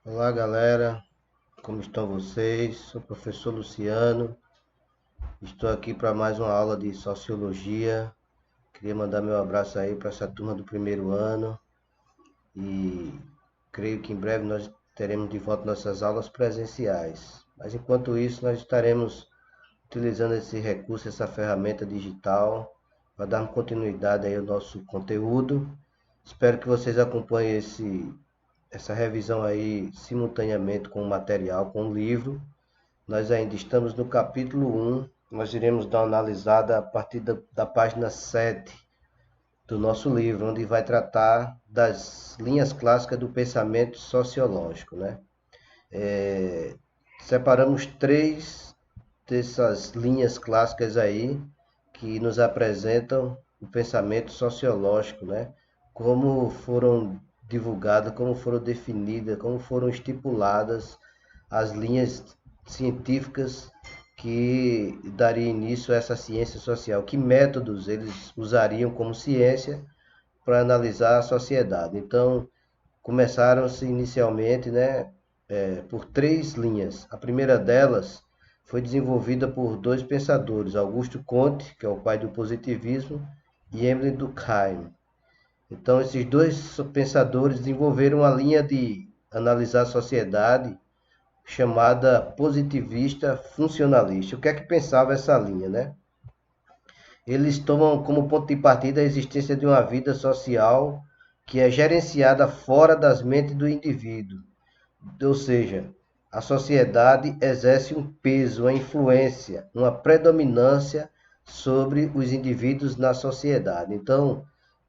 Olá galera, como estão vocês? Sou o professor Luciano, estou aqui para mais uma aula de Sociologia. Queria mandar meu abraço aí para essa turma do primeiro ano e creio que em breve nós teremos de volta nossas aulas presenciais. Mas enquanto isso, nós estaremos utilizando esse recurso, essa ferramenta digital para dar continuidade aí ao nosso conteúdo. Espero que vocês acompanhem essa revisão aí simultaneamente com o material, com o livro. Nós ainda estamos no capítulo 1. Nós iremos dar uma analisada a partir da página 7 do nosso livro, onde vai tratar das linhas clássicas do pensamento sociológico, né? Separamos três dessas linhas clássicas aí que nos apresentam o pensamento sociológico, né? Como foram divulgadas, como foram definidas, como foram estipuladas as linhas científicas que daria início a essa ciência social, que métodos eles usariam como ciência para analisar a sociedade. Então, começaram-se inicialmente, né, por três linhas. A primeira delas foi desenvolvida por dois pensadores, Augusto Comte, que é o pai do positivismo, e Emile Durkheim. Então, esses dois pensadores desenvolveram uma linha de analisar a sociedade chamada positivista funcionalista. O que é que pensava essa linha, né? Eles tomam como ponto de partida a existência de uma vida social que é gerenciada fora das mentes do indivíduo. Ou seja, a sociedade exerce um peso, uma influência, uma predominância sobre os indivíduos na sociedade. Então,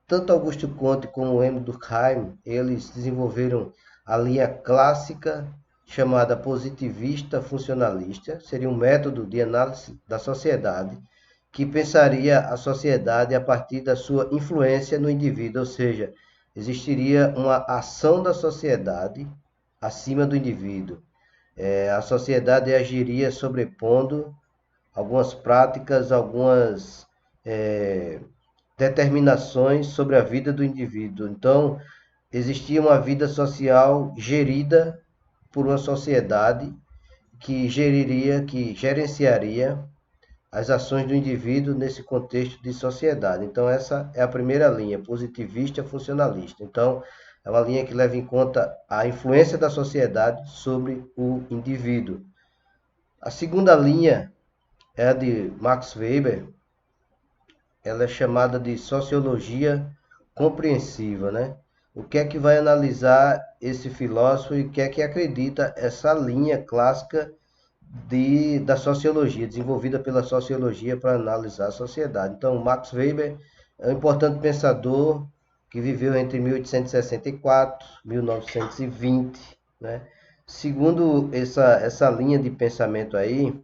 tanto Augusto Comte como Emile Durkheim, eles desenvolveram a linha clássica chamada positivista funcionalista, seria um método de análise da sociedade que pensaria a sociedade a partir da sua influência no indivíduo, ou seja, existiria uma ação da sociedade acima do indivíduo. A sociedade agiria sobrepondo algumas práticas, algumas determinações sobre a vida do indivíduo. Então, existia uma vida social gerida por uma sociedade que gerenciaria as ações do indivíduo nesse contexto de sociedade. Então, essa é a primeira linha, positivista funcionalista. Então, é uma linha que leva em conta a influência da sociedade sobre o indivíduo. A segunda linha é a de Max Weber. Ela é chamada de sociologia compreensiva, né? O que é que vai analisar esse filósofo e o que é que acredita essa linha clássica da sociologia, desenvolvida pela sociologia para analisar a sociedade. Então, Max Weber é um importante pensador que viveu entre 1864 e 1920, né? Segundo essa linha de pensamento aí,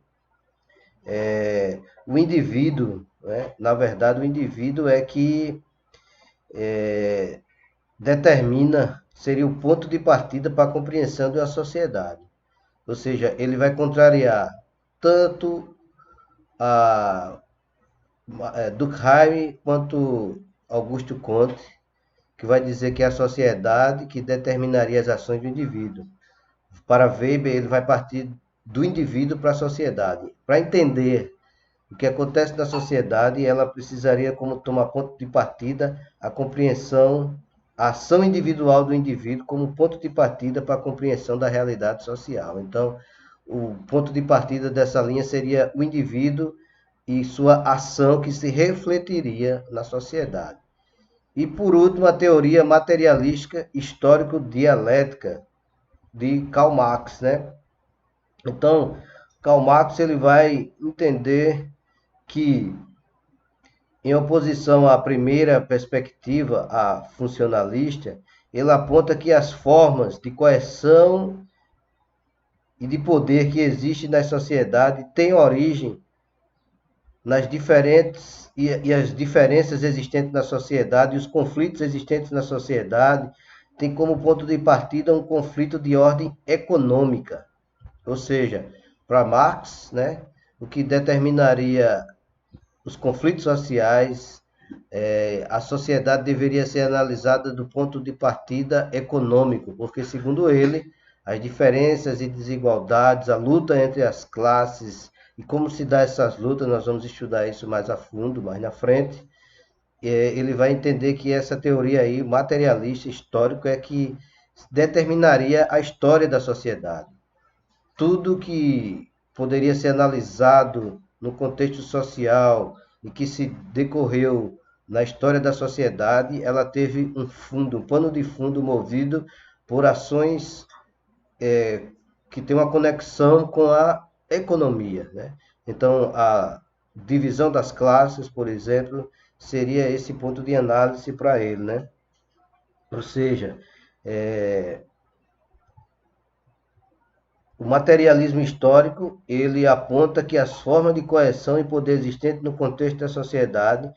o indivíduo, né? Na verdade, o indivíduo é que determina, seria o ponto de partida para a compreensão da sociedade. Ou seja, ele vai contrariar tanto a Durkheim quanto Augusto Comte, que vai dizer que é a sociedade que determinaria as ações do indivíduo. Para Weber, ele vai partir do indivíduo para a sociedade. Para entender o que acontece na sociedade, ela precisaria como tomar ponto de partida a compreensão, a ação individual do indivíduo como ponto de partida para a compreensão da realidade social. Então, o ponto de partida dessa linha seria o indivíduo e sua ação que se refletiria na sociedade. E por último, a teoria materialística histórico-dialética de Karl Marx, né? Então, Karl Marx ele vai entender que, em oposição à primeira perspectiva, a funcionalista, ele aponta que as formas de coerção e de poder que existem na sociedade têm origem nas diferentes e as diferenças existentes na sociedade e os conflitos existentes na sociedade têm como ponto de partida um conflito de ordem econômica. Ou seja, para Marx, né, o que determinaria os conflitos sociais, a sociedade deveria ser analisada do ponto de partida econômico, porque, segundo ele, as diferenças e desigualdades, a luta entre as classes e como se dá essas lutas. Nós vamos estudar isso mais a fundo, mais na frente. Ele vai entender que essa teoria aí, materialista, histórico, é que determinaria a história da sociedade. Tudo que poderia ser analisado no contexto social e que se decorreu na história da sociedade, ela teve um fundo, um pano de fundo movido por ações que têm uma conexão com a economia, né? Então, a divisão das classes, por exemplo, seria esse ponto de análise para ele, né? Ou seja, o materialismo histórico, ele aponta que as formas de coerção e poder existentes no contexto da sociedade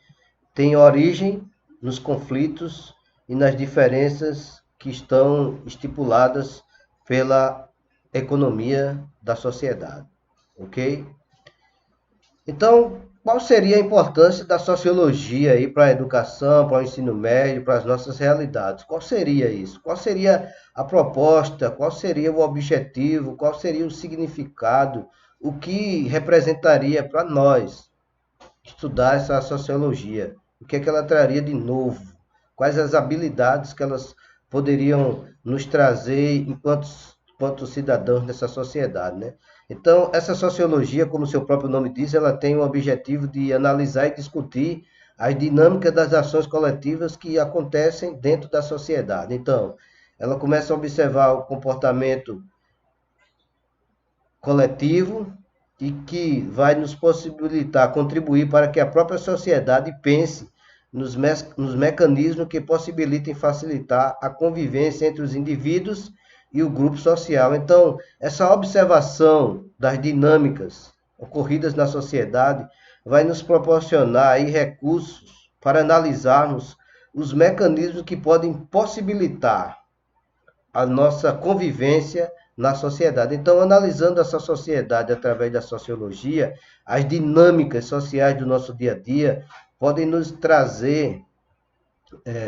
têm origem nos conflitos e nas diferenças que estão estipuladas pela economia da sociedade, ok? Então, qual seria a importância da sociologia aí para a educação, para o ensino médio, para as nossas realidades? Qual seria isso? Qual seria a proposta? Qual seria o objetivo? Qual seria o significado? O que representaria para nós estudar essa sociologia? O que é que ela traria de novo? Quais as habilidades que elas poderiam nos trazer enquanto cidadãos dessa sociedade, né? Então, essa sociologia, como seu próprio nome diz, ela tem o objetivo de analisar e discutir as dinâmicas das ações coletivas que acontecem dentro da sociedade. Então, ela começa a observar o comportamento coletivo e que vai nos possibilitar contribuir para que a própria sociedade pense nos mecanismos que possibilitem facilitar a convivência entre os indivíduos e o grupo social. Então, essa observação das dinâmicas ocorridas na sociedade vai nos proporcionar aí recursos para analisarmos os mecanismos que podem possibilitar a nossa convivência na sociedade. Então, analisando essa sociedade através da sociologia, as dinâmicas sociais do nosso dia a dia podem nos trazer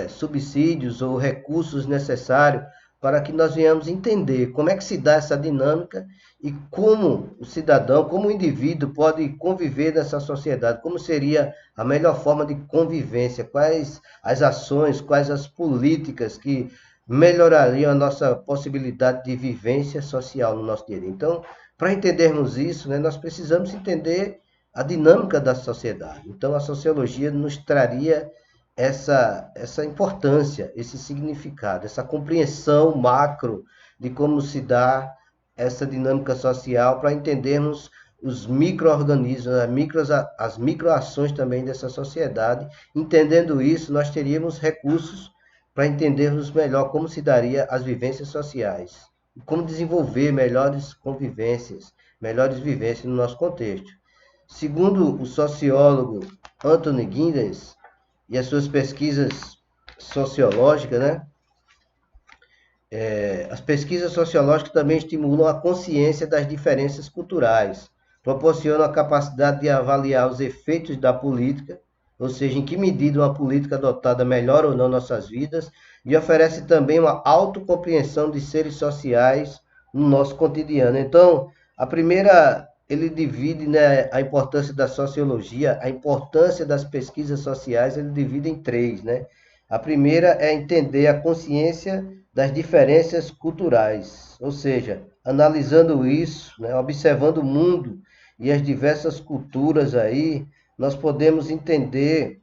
subsídios ou recursos necessários para que nós venhamos entender como é que se dá essa dinâmica e como o cidadão, como o indivíduo pode conviver nessa sociedade, como seria a melhor forma de convivência, quais as ações, quais as políticas que melhorariam a nossa possibilidade de vivência social no nosso dia a dia. Então, para entendermos isso, né, nós precisamos entender a dinâmica da sociedade. Então, a sociologia nos traria essa importância, esse significado, essa compreensão macro de como se dá essa dinâmica social para entendermos os micro-organismos, as microações também dessa sociedade. Entendendo isso, nós teríamos recursos para entendermos melhor como se daria as vivências sociais, como desenvolver melhores convivências, melhores vivências no nosso contexto. Segundo o sociólogo Anthony Giddens, e as suas pesquisas sociológicas, né? As pesquisas sociológicas também estimulam a consciência das diferenças culturais, proporcionam a capacidade de avaliar os efeitos da política, ou seja, em que medida uma política adotada melhora ou não nossas vidas, e oferece também uma autocompreensão de seres sociais no nosso cotidiano. Então, a primeira, ele divide, né, a importância da sociologia, a importância das pesquisas sociais, ele divide em três, né? A primeira é entender a consciência das diferenças culturais, ou seja, analisando isso, né, observando o mundo e as diversas culturas aí, nós podemos entender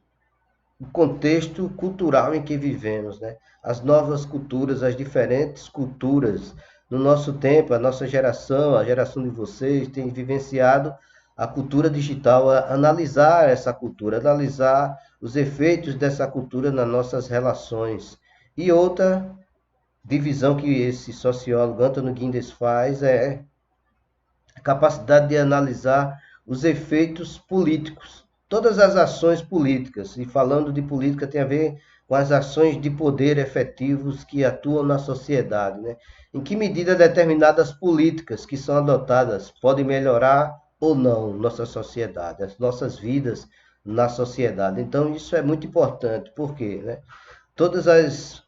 o contexto cultural em que vivemos, né? As novas culturas, as diferentes culturas. No nosso tempo, a nossa geração, a geração de vocês, tem vivenciado a cultura digital, a analisar essa cultura, analisar os efeitos dessa cultura nas nossas relações. E outra divisão que esse sociólogo Anthony Giddens faz é a capacidade de analisar os efeitos políticos, todas as ações políticas, e falando de política tem a ver com as ações de poder efetivos que atuam na sociedade, né? Em que medida determinadas políticas que são adotadas podem melhorar ou não nossa sociedade, as nossas vidas na sociedade. Então isso é muito importante, por quê, né? todas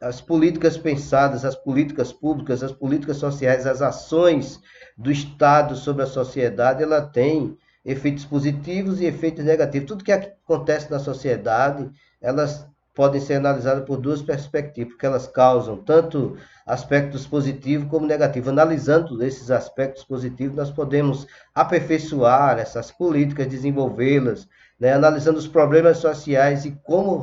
as políticas pensadas, as políticas públicas, as políticas sociais, as ações do Estado sobre a sociedade, ela tem efeitos positivos e efeitos negativos. Tudo que acontece na sociedade, elas podem ser analisadas por duas perspectivas, porque elas causam tanto aspectos positivos como negativos. Analisando esses aspectos positivos, nós podemos aperfeiçoar essas políticas, desenvolvê-las, né? Analisando os problemas sociais e como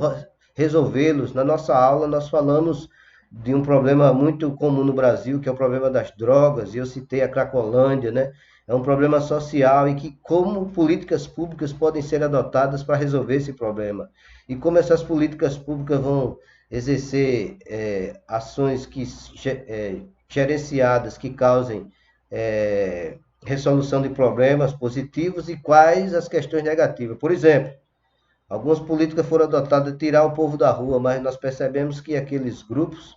resolvê-los. Na nossa aula, nós falamos de um problema muito comum no Brasil, que é o problema das drogas, e eu citei a Cracolândia, né? É um problema social e que como políticas públicas podem ser adotadas para resolver esse problema. E como essas políticas públicas vão exercer ações gerenciadas que causem resolução de problemas positivos e quais as questões negativas. Por exemplo, algumas políticas foram adotadas de tirar o povo da rua, mas nós percebemos que aqueles grupos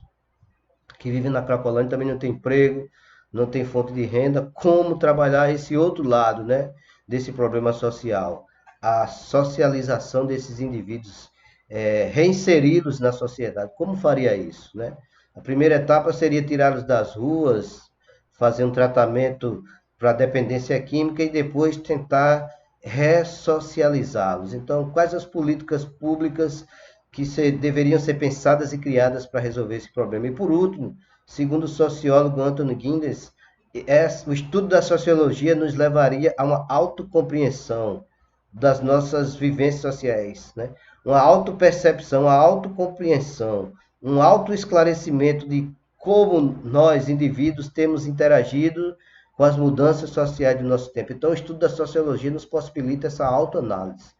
que vivem na Cracolândia também não têm emprego, não têm fonte de renda. Como trabalhar esse outro lado, né, desse problema social? A socialização desses indivíduos, reinseri-los na sociedade. Como faria isso, né? A primeira etapa seria tirá-los das ruas, fazer um tratamento para dependência química e depois tentar ressocializá-los. Então, quais as políticas públicas que deveriam ser pensadas e criadas para resolver esse problema? E por último, segundo o sociólogo Anthony Giddens, o estudo da sociologia nos levaria a uma autocompreensão das nossas vivências sociais, né? Uma autopercepção, uma autocompreensão, um autoesclarecimento de como nós, indivíduos, temos interagido com as mudanças sociais do nosso tempo. Então, o estudo da sociologia nos possibilita essa autoanálise.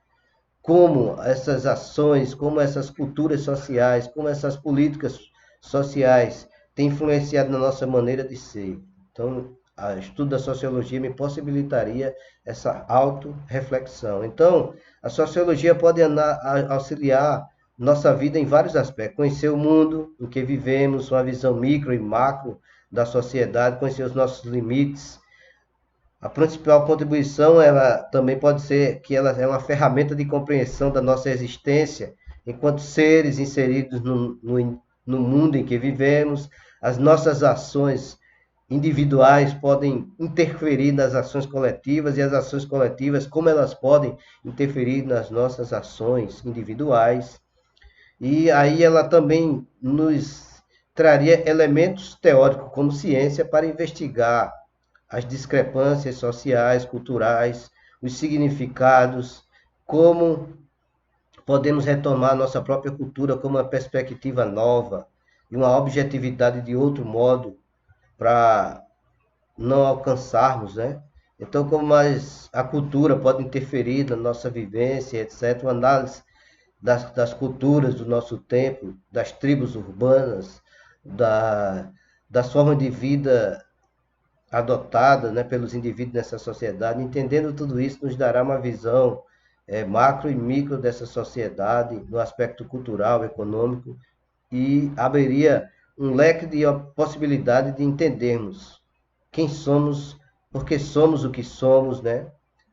Como essas ações, como essas culturas sociais, como essas políticas sociais têm influenciado na nossa maneira de ser. Então, o estudo da sociologia me possibilitaria essa autorreflexão. Então, a sociologia pode auxiliar nossa vida em vários aspectos. Conhecer o mundo em que vivemos, uma visão micro e macro da sociedade, conhecer os nossos limites. A principal contribuição, ela também pode ser que ela é uma ferramenta de compreensão da nossa existência enquanto seres inseridos no mundo em que vivemos. As nossas ações individuais podem interferir nas ações coletivas e as ações coletivas, como elas podem interferir nas nossas ações individuais. E aí ela também nos traria elementos teóricos como ciência para investigar as discrepâncias sociais, culturais, os significados, como podemos retomar nossa própria cultura como uma perspectiva nova e uma objetividade de outro modo para não alcançarmos, né? Então, como a cultura pode interferir na nossa vivência, etc. Uma análise das culturas do nosso tempo, das tribos urbanas, das formas de vida adotada, né, pelos indivíduos nessa sociedade. Entendendo tudo isso, nos dará uma visão macro e micro dessa sociedade, no aspecto cultural, econômico, e abriria um leque de possibilidade de entendermos quem somos, porque somos o que somos, né?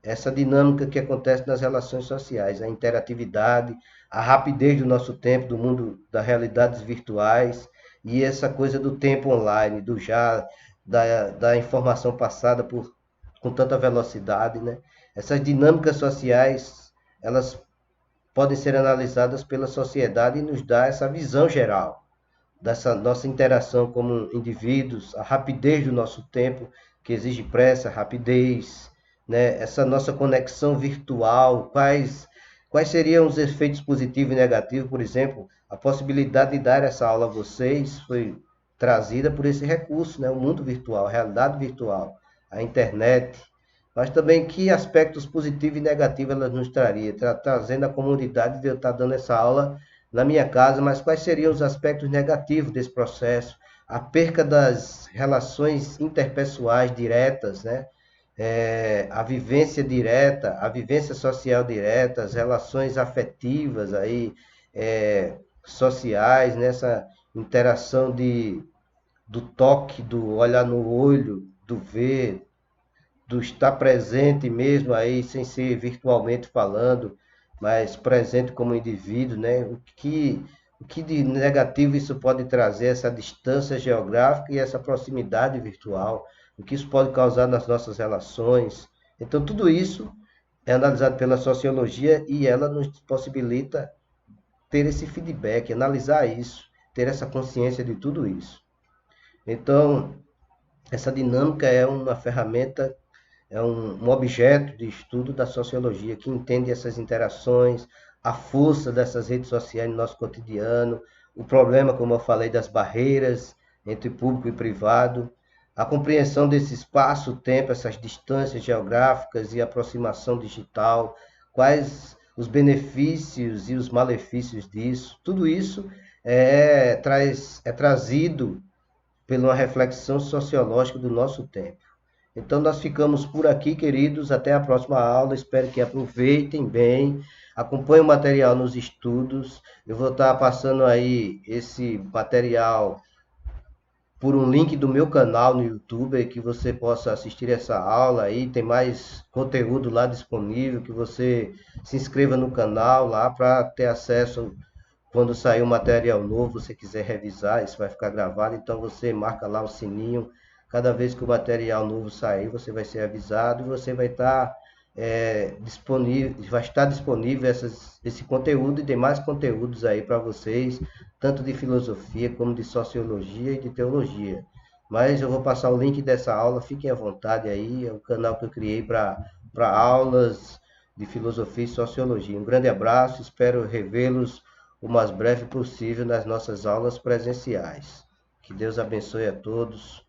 Essa dinâmica que acontece nas relações sociais, a interatividade, a rapidez do nosso tempo, do mundo das realidades virtuais, e essa coisa do tempo online, do já, da informação passada com tanta velocidade, né? Essas dinâmicas sociais, elas podem ser analisadas pela sociedade e nos dar essa visão geral dessa nossa interação como indivíduos, a rapidez do nosso tempo, que exige pressa, rapidez, né? Essa nossa conexão virtual, quais seriam os efeitos positivos e negativos? Por exemplo, a possibilidade de dar essa aula a vocês foi trazida por esse recurso, né? O mundo virtual, a realidade virtual, a internet, mas também que aspectos positivos e negativos ela nos traria, trazendo a comunidade de eu estar dando essa aula na minha casa, mas quais seriam os aspectos negativos desse processo? A perca das relações interpessoais diretas, né? A vivência direta, a vivência social direta, as relações afetivas aí, sociais, nessa interação do toque, do olhar no olho, do ver, do estar presente mesmo aí, sem ser virtualmente falando, mas presente como indivíduo, né? o que de negativo isso pode trazer, essa distância geográfica e essa proximidade virtual, o que isso pode causar nas nossas relações. Então, tudo isso é analisado pela sociologia e ela nos possibilita ter esse feedback, analisar isso, ter essa consciência de tudo isso. Então, essa dinâmica é uma ferramenta, é um objeto de estudo da sociologia que entende essas interações, a força dessas redes sociais no nosso cotidiano, o problema, como eu falei, das barreiras entre público e privado, a compreensão desse espaço-tempo, essas distâncias geográficas e aproximação digital, quais os benefícios e os malefícios disso, tudo isso é trazido por uma reflexão sociológica do nosso tempo. Então nós ficamos por aqui, queridos, até a próxima aula, espero que aproveitem bem, acompanhem o material nos estudos, eu vou estar passando aí esse material por um link do meu canal no YouTube, que você possa assistir essa aula aí, tem mais conteúdo lá disponível, que você se inscreva no canal lá para ter acesso quando sair um material novo, você quiser revisar, isso vai ficar gravado, então você marca lá o sininho. Cada vez que o material novo sair, você vai ser avisado e você vai estar disponível, vai estar disponível esse conteúdo e demais conteúdos aí para vocês, tanto de filosofia como de sociologia e de teologia. Mas eu vou passar o link dessa aula, fiquem à vontade aí, é o canal que eu criei para aulas de filosofia e sociologia. Um grande abraço, espero revê-los o mais breve possível nas nossas aulas presenciais. Que Deus abençoe a todos.